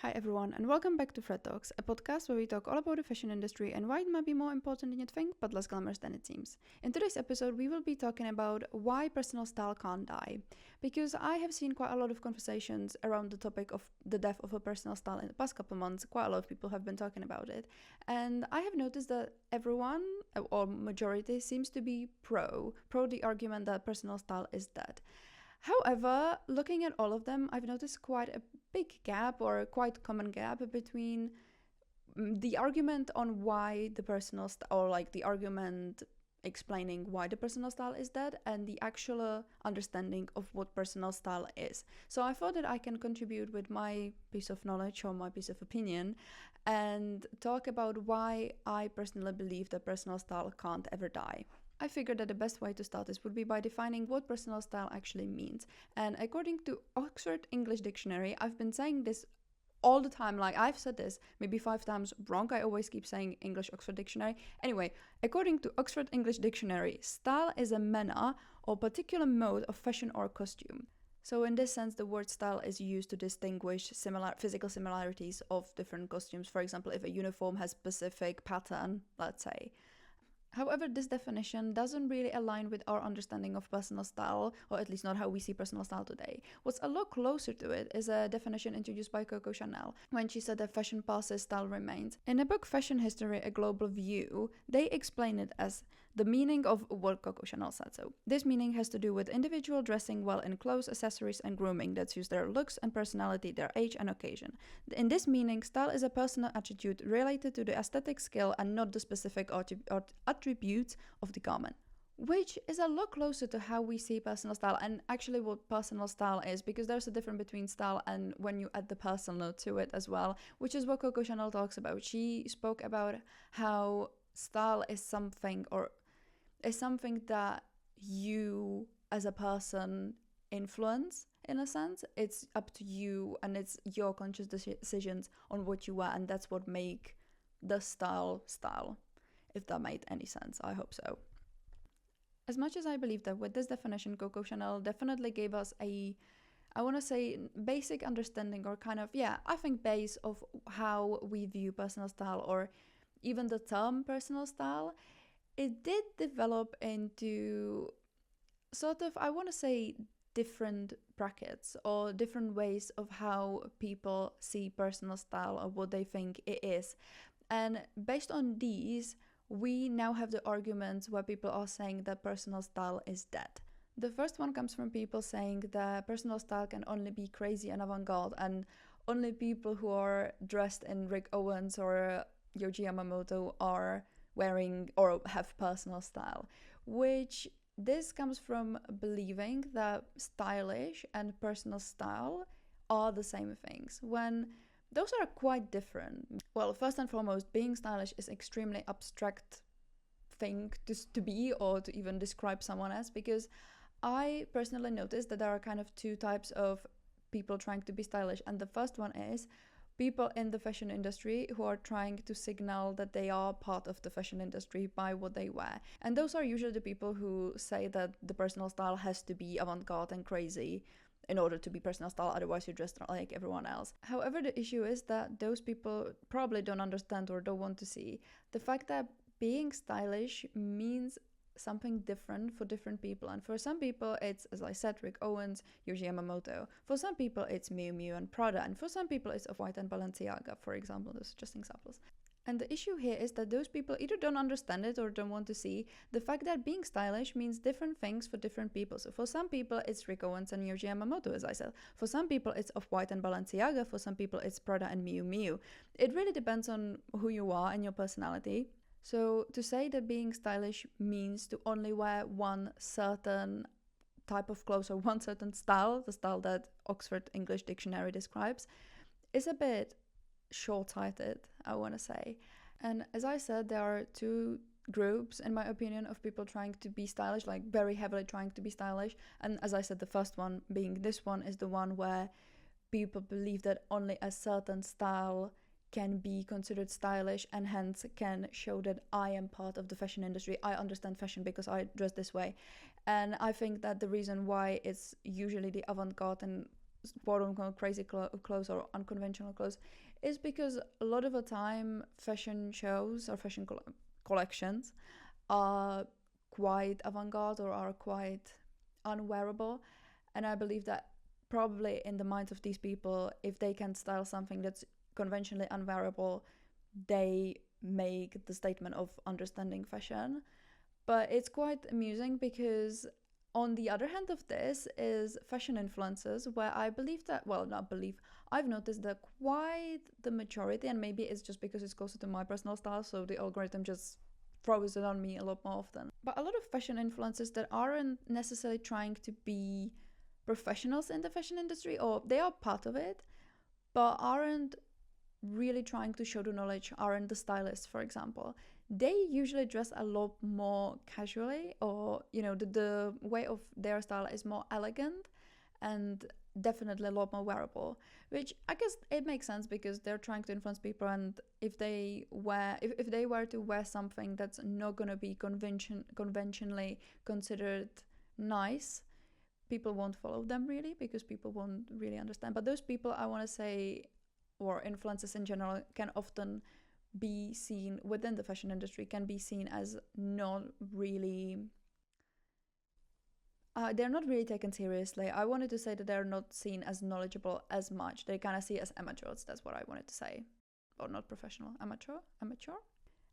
Hi everyone, and welcome back to Fred Talks, a podcast where we talk all about the fashion industry and why it might be more important than you think, but less glamorous than it seems. In today's episode, we will be talking about why personal style can't die, because I have seen quite a lot of conversations around the topic of the death of a personal style in the past couple of months. Quite a lot of people have been talking about it, and I have noticed that everyone, or majority, seems to be pro the argument that personal style is dead. However, looking at all of them, I've noticed quite a big gap or a quite common gap between the argument on why the personal or like the argument explaining why the personal style is dead and the actual understanding of what personal style is. So I thought that I can contribute with my piece of knowledge or my piece of opinion and talk about why I personally believe that personal style can't ever die. I figured that the best way to start this would be by defining what personal style actually means. And according to Oxford English Dictionary, I've been saying this all the time, like I've said this maybe 5 times wrong. I always keep saying English Oxford Dictionary. Anyway, according to Oxford English Dictionary, style is a manner or particular mode of fashion or costume. So in this sense, the word style is used to distinguish physical similarities of different costumes. For example, if a uniform has specific pattern, let's say. However, this definition doesn't really align with our understanding of personal style, or at least not how we see personal style today. What's a lot closer to it is a definition introduced by Coco Chanel, when she said that fashion passes, style remains. In the book Fashion History, A Global View, they explain it as the meaning of what Coco Chanel said. So, this meaning has to do with individual dressing well in clothes, accessories, and grooming that suits their looks and personality, their age and occasion. In this meaning, style is a personal attitude related to the aesthetic skill and not the specific attributes of the garment, which is a lot closer to how we see personal style and actually what personal style is, because there's a difference between style and when you add the personal to it as well, which is what Coco Chanel talks about. She spoke about how style is something that you as a person influence. In a sense, it's up to you and it's your conscious decisions on what you wear, and that's what make the style. If that made any sense, I hope so. As much as I believe that with this definition, Coco Chanel definitely gave us basic understanding, or kind of, I think base of how we view personal style, or even the term personal style. It did develop into sort of, different brackets or different ways of how people see personal style or what they think it is. And based on these, we now have the arguments where people are saying that personal style is dead. The first one comes from people saying that personal style can only be crazy and avant-garde, and only people who are dressed in Rick Owens or Yohji Yamamoto are wearing or have personal style, which this comes from believing that stylish and personal style are the same things, when those are quite different. Well, first and foremost, being stylish is extremely abstract thing to be or to even describe someone as, because I personally noticed that there are kind of two types of people trying to be stylish. And the first one is people in the fashion industry who are trying to signal that they are part of the fashion industry by what they wear. And those are usually the people who say that the personal style has to be avant-garde and crazy in order to be personal style, otherwise you're dressed like everyone else. However, the issue is that those people probably don't understand or don't want to see the fact that being stylish means something different for different people. And for some people it's, as I said, Rick Owens, Yohji Yamamoto. For some people it's Miu Miu and Prada, and for some people it's Off-White and Balenciaga, for example. Those are just examples. And the issue here is that those people either don't understand it or don't want to see the fact that being stylish means different things for different people. So for some people it's Rick Owens and Yohji Yamamoto, as I said. For some people it's Off-White and Balenciaga. For some people it's Prada and Miu Miu. It really depends on who you are and your personality. So to say that being stylish means to only wear one certain type of clothes or one certain style, the style that Oxford English Dictionary describes, is a bit short-sighted, I want to say. And as I said, there are two groups, in my opinion, of people trying to be stylish, like very heavily trying to be stylish. And as I said, the first one being this one is the one where people believe that only a certain style can be considered stylish and hence can show that I am part of the fashion industry. I understand fashion because I dress this way. And I think that the reason why it's usually the avant-garde and quote-unquote crazy clothes or unconventional clothes is because a lot of the time fashion shows or fashion collections are quite avant-garde or are quite unwearable. And I believe that probably in the minds of these people, if they can style something that's conventionally unwearable, they make the statement of understanding fashion. But it's quite amusing because on the other hand of this is fashion influencers, where I believe that, well, not believe, I've noticed that quite the majority, and maybe it's just because it's closer to my personal style, so the algorithm just throws it on me a lot more often. But a lot of fashion influencers that aren't necessarily trying to be professionals in the fashion industry, or they are part of it, but aren't really trying to show the knowledge, aren't the stylists, for example. They usually dress a lot more casually, or the way of their style is more elegant and definitely a lot more wearable, which I guess it makes sense because they're trying to influence people, and if they were to wear something that's not going to be conventionally considered nice, people won't follow them really because people won't really understand. But those people, I want to say, or influencers in general, can often be seen within the fashion industry, can be seen as not really they're not really taken seriously. I wanted to say that they're not seen as knowledgeable as much. They kind of see as amateurs. That's what I wanted to say. Or not professional, amateur.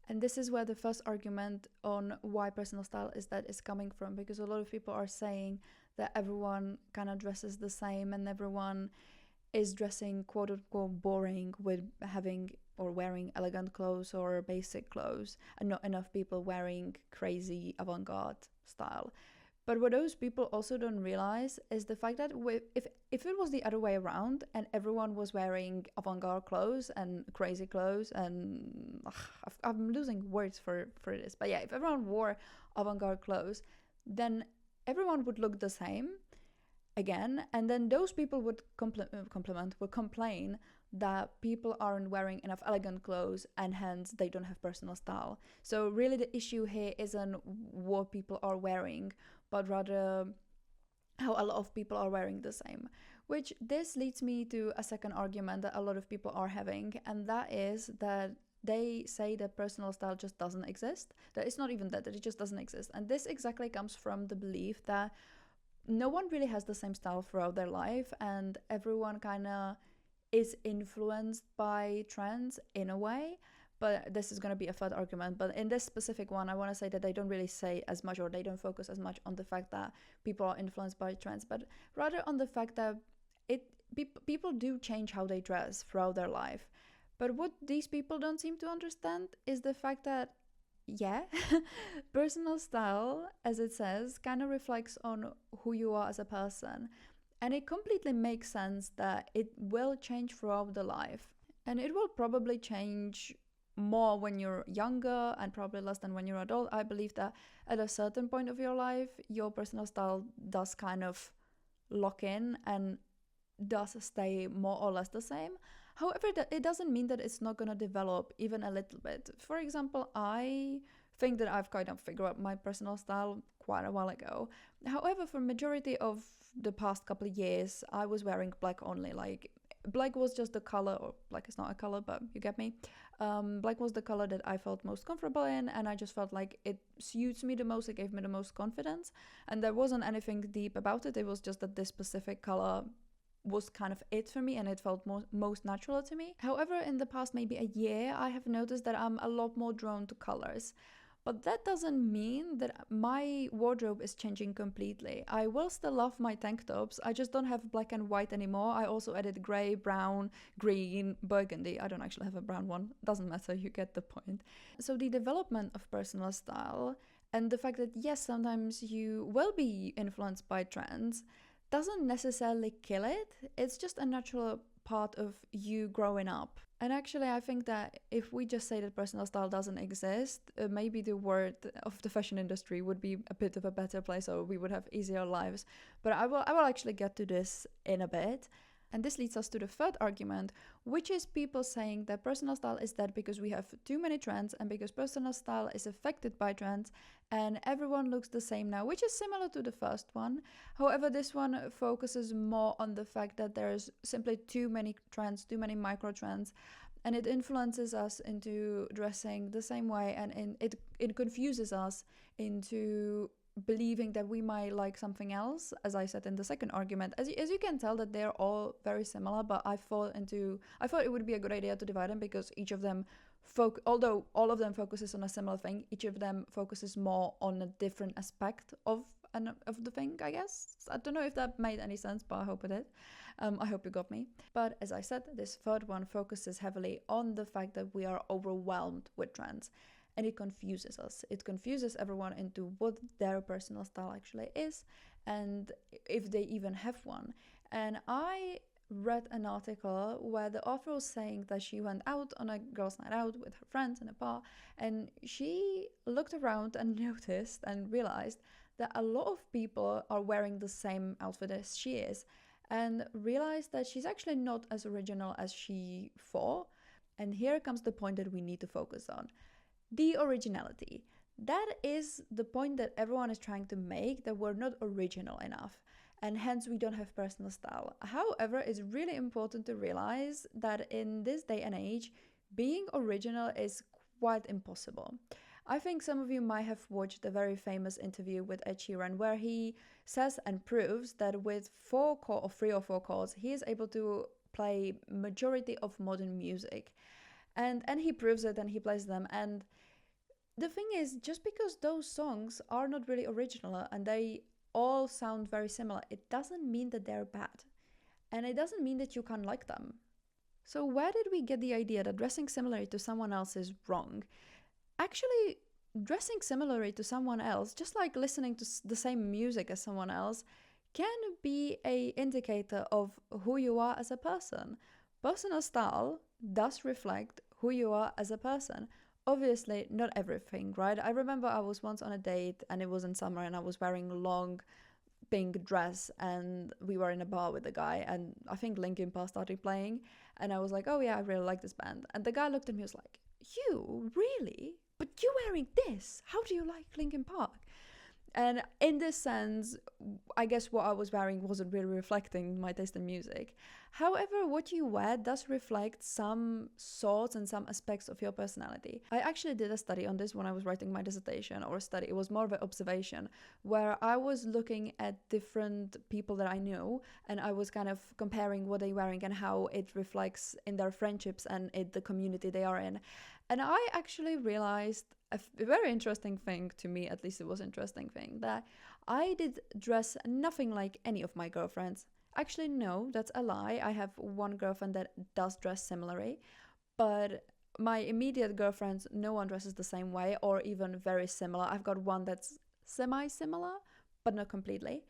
And this is where the first argument on why personal style is coming from, because a lot of people are saying that everyone kind of dresses the same and everyone is dressing quote unquote boring with having or wearing elegant clothes or basic clothes, and not enough people wearing crazy avant-garde style. But what those people also don't realize is the fact that if it was the other way around and everyone was wearing avant-garde clothes and crazy clothes and I'm losing words for this, but yeah, if everyone wore avant-garde clothes, then everyone would look the same again, and then those people would complain that people aren't wearing enough elegant clothes and hence they don't have personal style. So really the issue here isn't what people are wearing, but rather how a lot of people are wearing the same. Which this leads me to a second argument that a lot of people are having, and that is that they say that personal style just doesn't exist. That it's not even that it just doesn't exist. And this exactly comes from the belief that no one really has the same style throughout their life, and everyone kind of is influenced by trends in a way. But this is going to be a third argument. But in this specific one, I want to say that they don't really say as much, or they don't focus as much on the fact that people are influenced by trends, but rather on the fact that people do change how they dress throughout their life. But what these people don't seem to understand is the fact that personal style, as it says, kind of reflects on who you are as a person. And it completely makes sense that it will change throughout the life. And it will probably change more when you're younger and probably less than when you're adult. I believe that at a certain point of your life, your personal style does kind of lock in and does stay more or less the same. However, it doesn't mean that it's not going to develop even a little bit. For example, I think that I've kind of figured out my personal style quite a while ago. However, for majority of the past couple of years, I was wearing black only. Like, black was just the color, or black is not a color, but you get me. Black was the color that I felt most comfortable in, and I just felt like it suits me the most, it gave me the most confidence, and there wasn't anything deep about it. It was just that this specific color was kind of it for me and it felt most natural to me. However, in the past maybe a year, I have noticed that I'm a lot more drawn to colors. But that doesn't mean that my wardrobe is changing completely. I will still love my tank tops. I just don't have black and white anymore. I also added grey, brown, green, burgundy. I don't actually have a brown one. Doesn't matter, you get the point. So the development of personal style and the fact that yes, sometimes you will be influenced by trends doesn't necessarily kill it. It's just a natural part of you growing up. And actually, I think that if we just say that personal style doesn't exist, maybe the word of the fashion industry would be a bit of a better place, or we would have easier lives. But I will actually get to this in a bit. And this leads us to the third argument, which is people saying that personal style is dead because we have too many trends and because personal style is affected by trends and everyone looks the same now, which is similar to the first one. However, this one focuses more on the fact that there's simply too many trends, too many micro trends, and it influences us into dressing the same way, and it confuses us into believing that we might like something else, as I said in the second argument. As you can tell that they're all very similar, but I thought it would be a good idea to divide them because each of them, although all of them focuses on a similar thing, each of them focuses more on a different aspect of the thing, I guess. I don't know if that made any sense, but I hope it did. I hope you got me. But as I said, this third one focuses heavily on the fact that we are overwhelmed with trends. And it confuses us. It confuses everyone into what their personal style actually is and if they even have one. And I read an article where the author was saying that she went out on a girls' night out with her friends in a bar, and she looked around and noticed and realized that a lot of people are wearing the same outfit as she is, and realized that she's actually not as original as she thought. And here comes the point that we need to focus on. The originality. That is the point that everyone is trying to make, that we're not original enough and hence we don't have personal style. However, it's really important to realize that in this day and age, being original is quite impossible. I think some of you might have watched a very famous interview with Ed Sheeran where he says and proves that with 3 or 4 chords, he is able to play majority of modern music. And he proves it and he plays them. And the thing is, just because those songs are not really original and they all sound very similar, it doesn't mean that they're bad. And it doesn't mean that you can't like them. So where did we get the idea that dressing similarly to someone else is wrong? Actually, dressing similarly to someone else, just like listening to the same music as someone else, can be an indicator of who you are as a person. Personal style does reflect who you are as a person. Obviously, not everything, right? I remember I was once on a date and it was in summer and I was wearing a long pink dress and we were in a bar with a guy and I think Linkin Park started playing and I was like, oh yeah, I really like this band. And the guy looked at me and was like, you really? But you wearing this? How do you like Linkin Park? And in this sense, I guess what I was wearing wasn't really reflecting my taste in music. However, what you wear does reflect some sorts and some aspects of your personality. I actually did a study on this when I was writing my dissertation, or a study. It was more of an observation where I was looking at different people that I knew and I was kind of comparing what they're wearing and how it reflects in their friendships and in the community they are in. And I actually realized a very interesting thing, to me at least it was an interesting thing, that I did dress nothing like any of my girlfriends. Actually, no, that's a lie. I have one girlfriend that does dress similarly, but my immediate girlfriends, no one dresses the same way or even very similar. I've got one that's semi-similar, but not completely.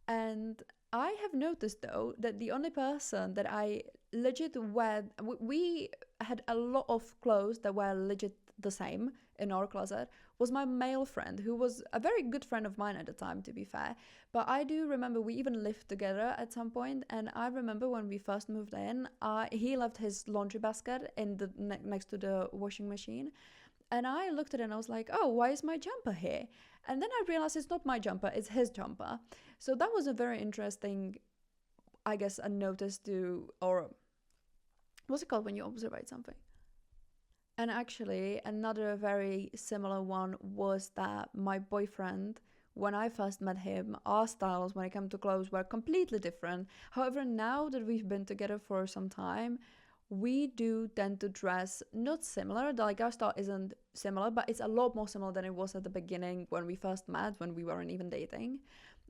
And I have noticed though that the only person that I legit wear, we had a lot of clothes that were legit the same in our closet, was my male friend, who was a very good friend of mine at the time, to be fair. But I do remember we even lived together at some point, and I remember when we first moved in, he left his laundry basket in the next to the washing machine. And I looked at it and I was like, oh, why is my jumper here? And then I realized it's not my jumper, it's his jumper. So that was a very interesting, I guess, a notice to, or what's it called when you observe something? And actually, another very similar one was that my boyfriend, when I first met him, our styles when it came to clothes were completely different. However, now that we've been together for some time, we do tend to dress not similar, like our style isn't similar, but it's a lot more similar than it was at the beginning when we first met, when we weren't even dating.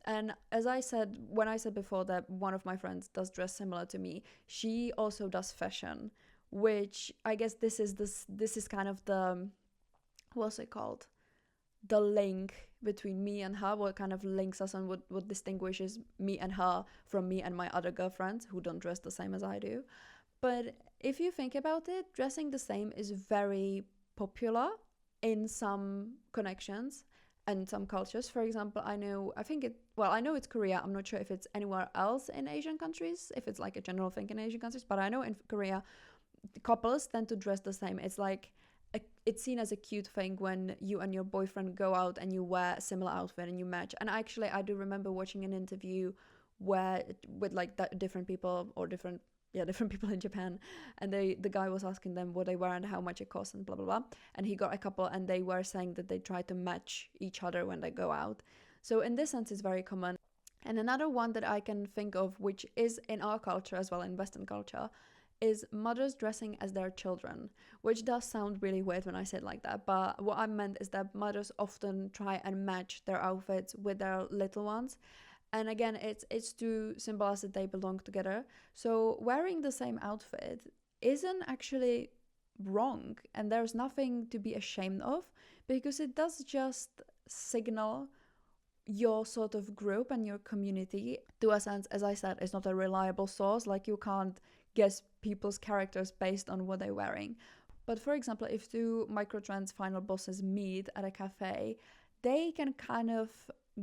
And as I said, when I said before that one of my friends does dress similar to me, she also does fashion, which I guess this is kind of the, what's it called? The link between me and her, what kind of links us and what distinguishes me and her from me and my other girlfriends who don't dress the same as I do. But if you think about it, dressing the same is very popular in some connections and some cultures. For example, I know it's Korea. I'm not sure if it's anywhere else in Asian countries, if it's like a general thing in Asian countries, but I know in Korea, couples tend to dress the same. It's like it's seen as a cute thing when you and your boyfriend go out and you wear a similar outfit and you match. And actually, I do remember watching an interview where with like different people or different people in Japan, and the guy was asking them what they wear and how much it costs and blah blah blah, and he got a couple and they were saying that they try to match each other when they go out. So in this sense it's very common. And another one that I can think of, which is in our culture as well, in Western culture, is mothers dressing as their children, which does sound really weird when I say it like that, but what I meant is that mothers often try and match their outfits with their little ones. And again, it's to symbolize that they belong together. So wearing the same outfit isn't actually wrong, and there's nothing to be ashamed of, because it does just signal your sort of group and your community. To a sense, as I said, it's not a reliable source. Like, you can't guess people's characters based on what they're wearing. But for example, if two microtrends final bosses meet at a cafe, they can kind of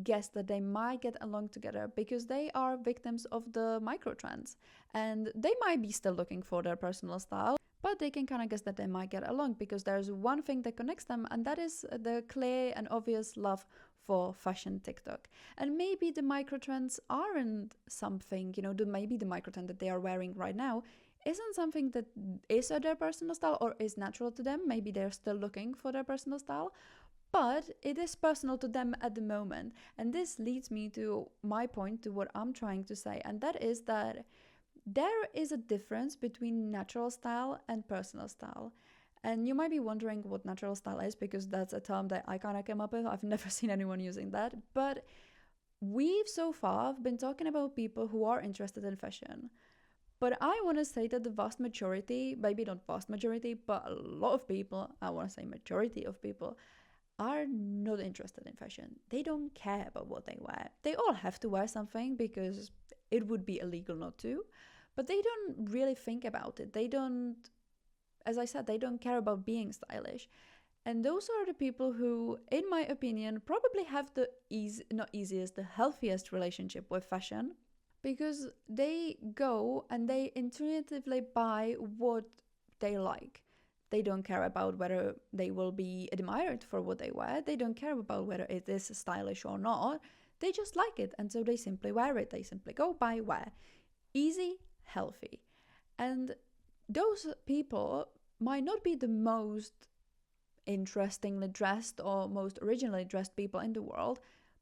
guess that they might get along together because they are victims of the microtrends, and they might be still looking for their personal style, but they can kind of guess that they might get along because there's one thing that connects them, and that is the clear and obvious love for fashion TikTok. And maybe the microtrends aren't something, maybe the microtrend that they are wearing right now isn't something that is their personal style or is natural to them. Maybe they're still looking for their personal style, but it is personal to them at the moment. And this leads me to my point, to what I'm trying to say, and that is that there is a difference between natural style and personal style. And you might be wondering what natural style is, because that's a term that I kind of came up with. I've never seen anyone using that. But we've so far been talking about people who are interested in fashion. But I want to say that the vast majority, maybe not vast majority, but a lot of people, I want to say majority of people, are not interested in fashion. They don't care about what they wear. They all have to wear something because it would be illegal not to, but they don't really think about it. They don't, as I said, they don't care about being stylish. And those are the people who, in my opinion, probably have the the healthiest relationship with fashion, because they go and they intuitively buy what they like. They don't care about whether they will be admired for what they wear. They don't care about whether it is stylish or not. They just like it, and so they simply wear it. They simply go buy, wear. Easy, healthy. And those people might not be the most interestingly dressed or most originally dressed people in the world,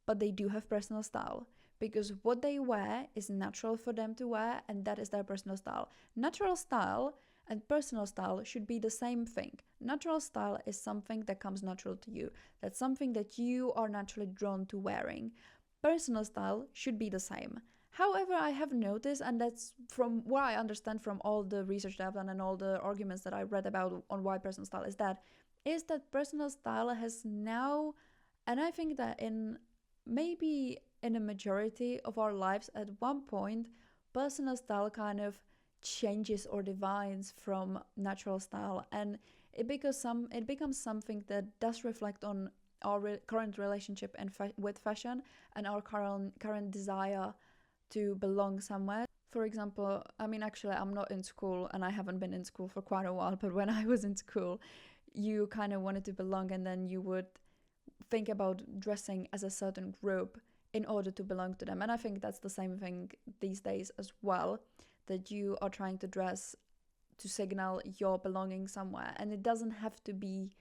but they do have personal style, because what they wear is natural for them to wear, and that is their personal style. Natural style and personal style should be the same thing. Natural style is something that comes natural to you. That's something that you are naturally drawn to wearing. Personal style should be the same. However, I have noticed, and that's from what I understand from all the research that I've done and all the arguments that I read about on why personal style is that personal style has now, and I think that maybe in a majority of our lives at one point, personal style kind of changes or divides from natural style, and it becomes something that does reflect on our current relationship with fashion and our current desire to belong somewhere. For example, actually I'm not in school and I haven't been in school for quite a while, but when I was in school, you kind of wanted to belong, and then you would think about dressing as a certain group in order to belong to them. And I think that's the same thing these days as well, that you are trying to dress to signal your belonging somewhere, and it doesn't have to be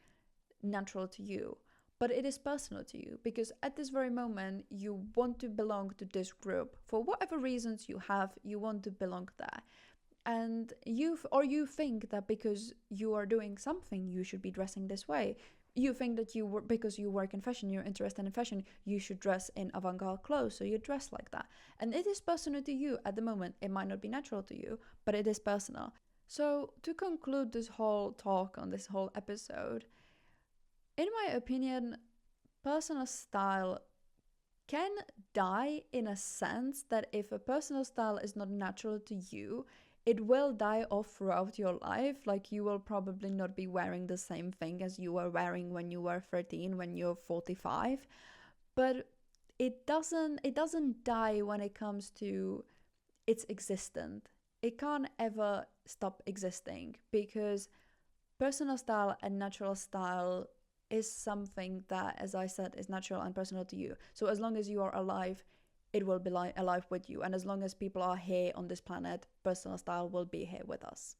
natural to you, but it is personal to you, because at this very moment you want to belong to this group. For whatever reasons you have, you want to belong there. And you think that because you are doing something, you should be dressing this way. You think that because you work in fashion, you're interested in fashion, you should dress in avant-garde clothes, so you dress like that. And it is personal to you at the moment. It might not be natural to you, but it is personal. So to conclude this whole talk on this whole episode, in my opinion, personal style can die in a sense that if a personal style is not natural to you, it will die off throughout your life. Like, you will probably not be wearing the same thing as you were wearing when you were 13, when you're 45, but it doesn't die when it comes to its existence. It can't ever stop existing, because personal style and natural style is something that, as I said, is natural and personal to you. So as long as you are alive, it will be alive with you. And as long as people are here on this planet, personal style will be here with us.